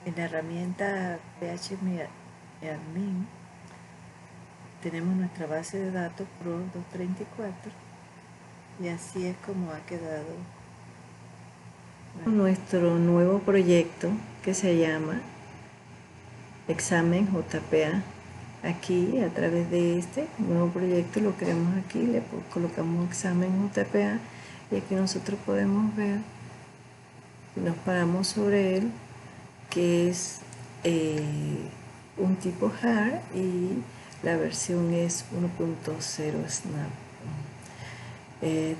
En la herramienta PHP-Admin tenemos nuestra base de datos Pro 234 y así es como ha quedado nuestro nuevo proyecto que se llama Examen JPA. Aquí, a través de este nuevo proyecto, lo creamos aquí, le colocamos Examen JPA y aquí nosotros podemos ver, si nos paramos sobre él, que es un tipo hard y la versión es 1.0 Snap.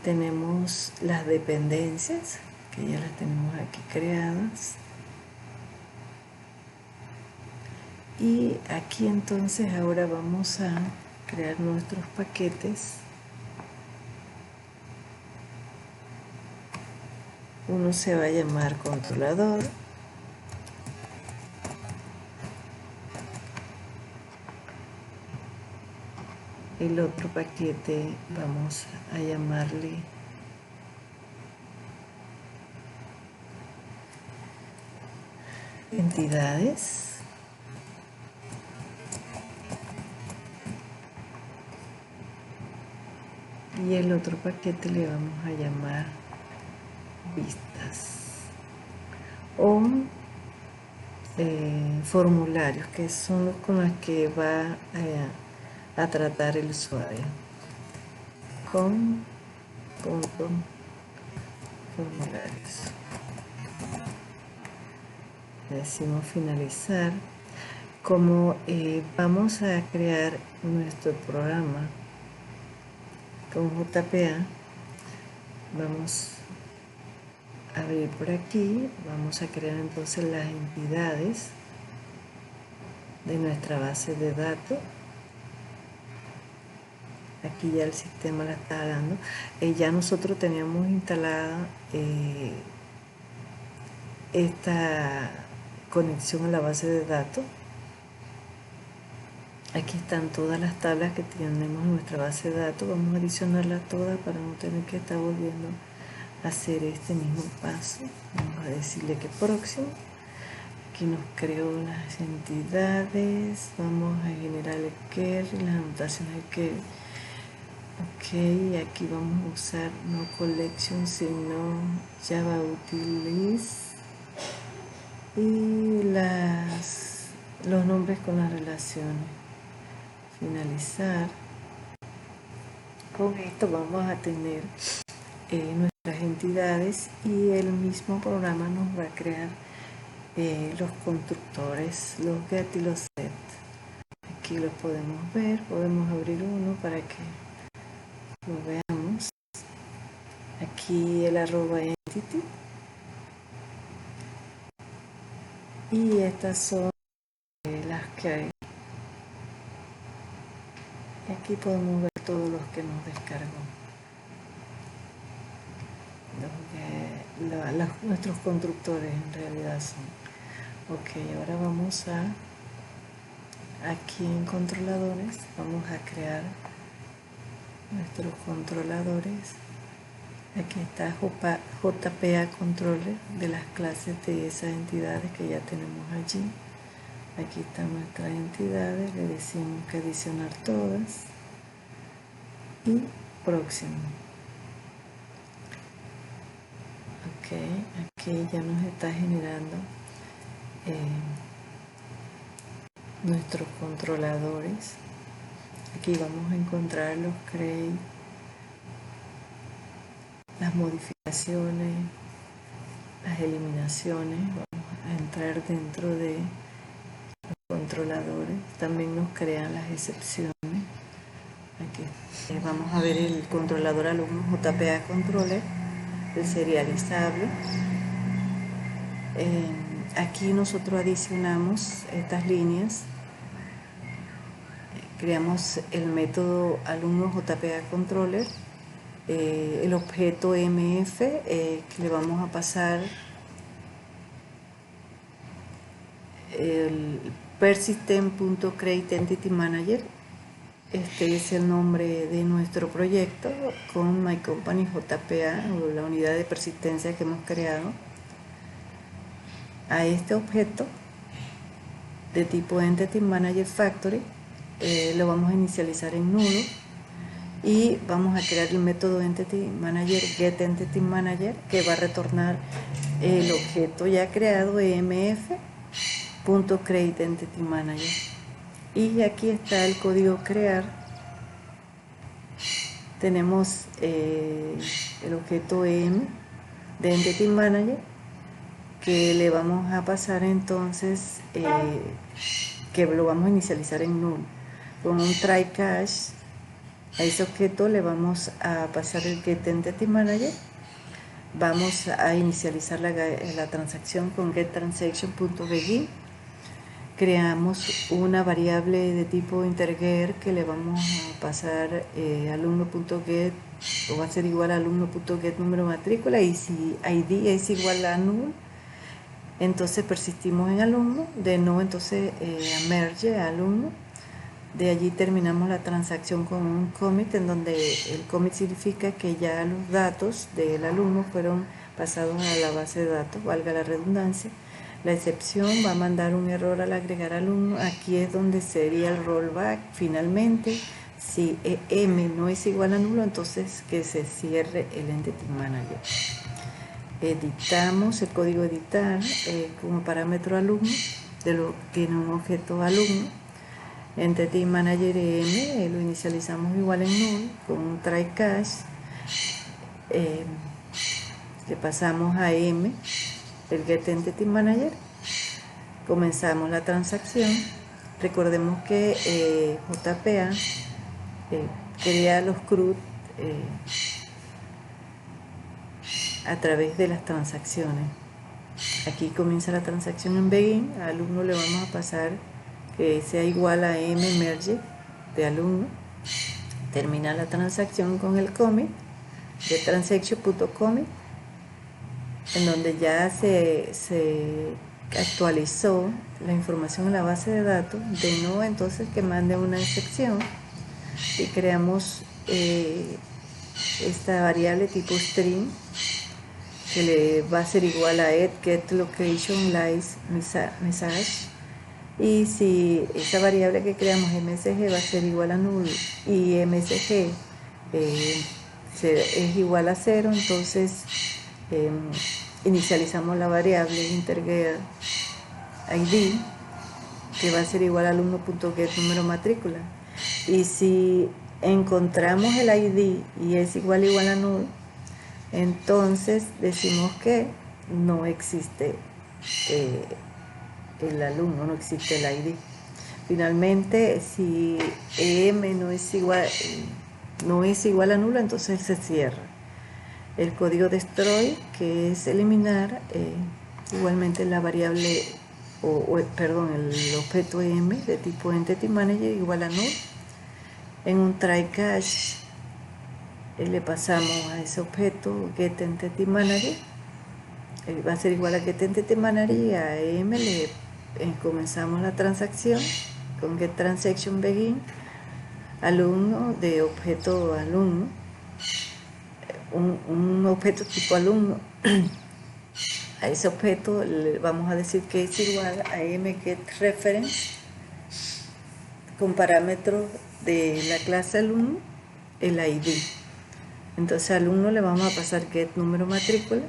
Tenemos las dependencias que ya las tenemos aquí creadas, y aquí entonces ahora vamos a crear nuestros paquetes. Uno se va a llamar controlador, el otro paquete vamos a llamarle entidades, y el otro paquete le vamos a llamar vistas o formularios, que son los con los que va a tratar el usuario. Con punto formularios. Le decimos finalizar. Como vamos a crear nuestro programa con JPA, vamos a abrir por aquí, vamos a crear entonces las entidades de nuestra base de datos. Aquí ya el sistema la está dando. Ya nosotros teníamos instalada esta conexión a la base de datos. Aquí están todas las tablas que tenemos en nuestra base de datos. Vamos a adicionarlas todas para no tener que estar volviendo a hacer este mismo paso. Vamos a decirle que próximo. Aquí nos creó las entidades. Vamos a generar el query, las anotaciones del query. Ok, aquí vamos a usar no collection, sino Java utilities. Y los nombres con las relaciones. Finalizar. Con esto vamos a tener nuestras entidades y el mismo programa nos va a crear los constructores, los get y los set. Aquí los podemos ver, podemos abrir uno para que lo veamos. Aquí el @entity, y estas son las que hay. Aquí podemos ver todos los que nos descargó. Nuestros constructores en realidad son. Ok, ahora vamos aquí en controladores, vamos a crear nuestros controladores. Aquí está JPA controller de las clases de esas entidades que ya tenemos allí. Aquí están nuestras entidades, le decimos que adicionar todas y próximo. Ok, aquí ya nos está generando nuestros controladores. Aquí vamos a encontrar los create, las modificaciones, las eliminaciones. Vamos a entrar dentro de los controladores. También nos crean las excepciones. Aquí vamos a ver el controlador alumno JPA controller, el serializable. Aquí nosotros adicionamos estas líneas, creamos el método alumno JPA controller, el objeto MF que le vamos a pasar el persistent.createEntityManager. Este es el nombre de nuestro proyecto con MyCompany JPA, o la unidad de persistencia que hemos creado. A este objeto de tipo Entity Manager Factory, lo vamos a inicializar en nulo y vamos a crear el método Entity Manager getEntityManager, que va a retornar el objeto ya creado emf.createEntityManager. Y aquí está el código crear. Tenemos el objeto em de Entity Manager, que le vamos a pasar entonces, que lo vamos a inicializar en null. Con un try catch a ese objeto le vamos a pasar el getEntityManager. Vamos a inicializar la transacción con getTransaction.begin. Creamos una variable de tipo integer que le vamos a pasar alumno.get, o va a ser igual a alumno.get número matrícula, y si id es igual a null, entonces persistimos en alumno. De no, entonces merge alumno. De allí terminamos la transacción con un commit, en donde el commit significa que ya los datos del alumno fueron pasados a la base de datos, valga la redundancia. La excepción va a mandar un error al agregar alumno. Aquí es donde sería el rollback. Finalmente, si m no es igual a nulo, entonces que se cierre el Entity Manager. Editamos el código editar como parámetro alumno, tiene un objeto alumno. Entity Manager em lo inicializamos igual en null con un try catch, que pasamos a m, el getEntityManager. Comenzamos la transacción. Recordemos que JPA crea los CRUD a través de las transacciones. Aquí comienza la transacción en begin. Al alumno le vamos a pasar que sea igual a m merge de alumno. Termina la transacción con el commit de transaction.commit, en donde ya se actualizó la información en la base de datos. De no, entonces que mande una excepción y creamos esta variable tipo string, que le va a ser igual a getLocationLiceMessage. Y si esa variable que creamos msg va a ser igual a null y msg es igual a 0, entonces inicializamos la variable integer id, que va a ser igual a alumno.get número matrícula. Y si encontramos el id y es igual a null, entonces decimos que no existe el alumno, no existe el id. Finalmente, si em no es igual a nulo, entonces se cierra. El código destroy, que es eliminar igualmente la variable, el objeto em de tipo Entity Manager igual a null. En un try catch le pasamos a ese objeto getEntityManager, va a ser igual a getEntityManager, y a em le comenzamos la transacción con getTransactionBegin, alumno de objeto alumno, un objeto tipo alumno. A ese objeto le vamos a decir que es igual a mGetReference con parámetros de la clase alumno, el id. Entonces al alumno le vamos a pasar get número matrícula,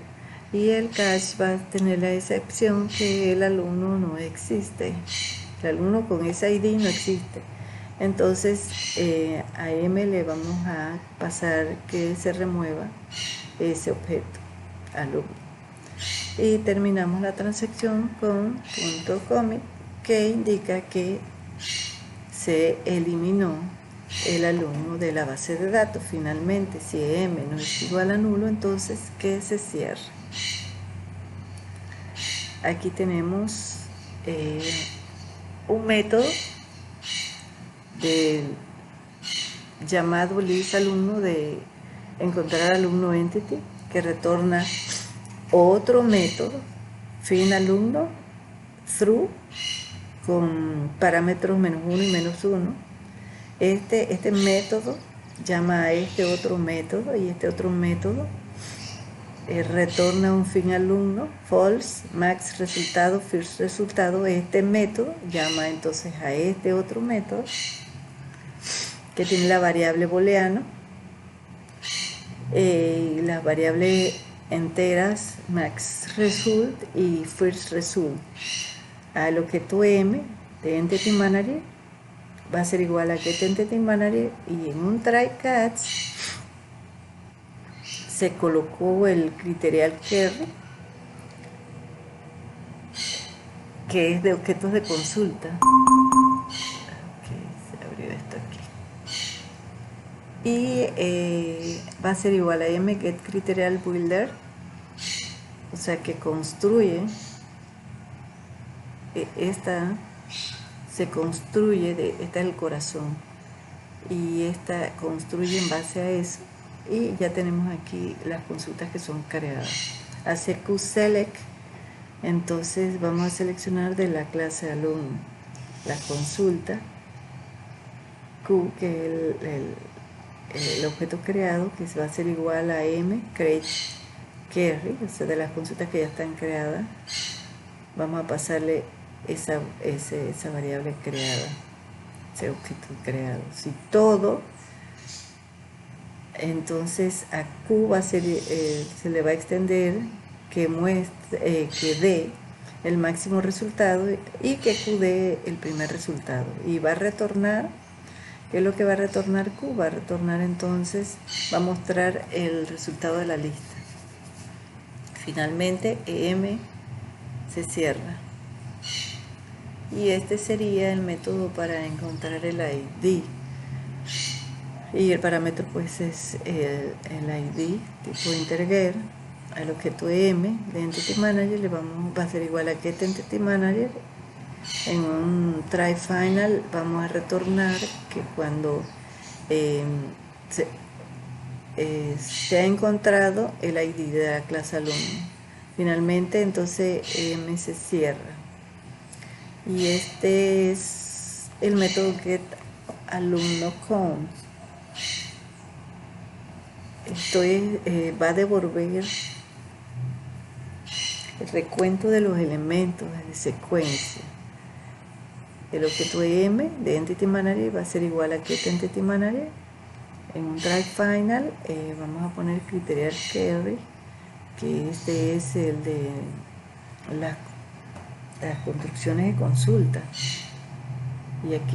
y el catch va a tener la excepción que el alumno no existe. El alumno con ese id no existe. Entonces a m le vamos a pasar que se remueva ese objeto alumno. Y terminamos la transacción con .commit, que indica que se eliminó el alumno de la base de datos. Finalmente, si m no es igual a nulo, entonces que se cierre. Aquí tenemos un método llamado listAlumno, de encontrar alumno entity, que retorna otro método finAlumno through con parámetros -1 y -1. Este método llama a este otro método, y este otro método retorna un fin alumno, false, max resultado, first resultado. Este método llama entonces a este otro método que tiene la variable booleano, las variables enteras max result y first result. Al objeto M de Entity Manager va a ser igual a Get Entity Manager, y en un try catch se colocó el criterial query, que es de objetos de consulta. Se abrió esto aquí. Y va a ser igual a M Get Criterial Builder, o sea que construye esta, se construye, esta es el corazón, y esta construye en base a eso, y ya tenemos aquí las consultas que son creadas. Hace QSelect, entonces vamos a seleccionar de la clase alumno la consulta Q, que es el objeto creado, que va a ser igual a M create query, o sea, de las consultas que ya están creadas, vamos a pasarle esa variable creada, ese objeto creado. Si todo, entonces a Q va a ser, se le va a extender que muestre, que dé el máximo resultado y que Q dé el primer resultado, y va a retornar. ¿Qué es lo que va a retornar Q? Va a retornar entonces, va a mostrar el resultado de la lista. Finalmente EM se cierra, y este sería el método para encontrar el ID, y el parámetro pues es el ID tipo integer. Al objeto M de Entity Manager va a ser igual a Get Entity Manager. En un try final vamos a retornar que cuando se ha encontrado el ID de la clase alumno. Finalmente entonces M se cierra, y este es el método Get Alumno Count. Esto va a devolver el recuento de los elementos de secuencia. El objeto M de Entity Manager va a ser igual a Get Entity Manager. En un try final vamos a poner criterial query, que este es el de las construcciones de consulta, y aquí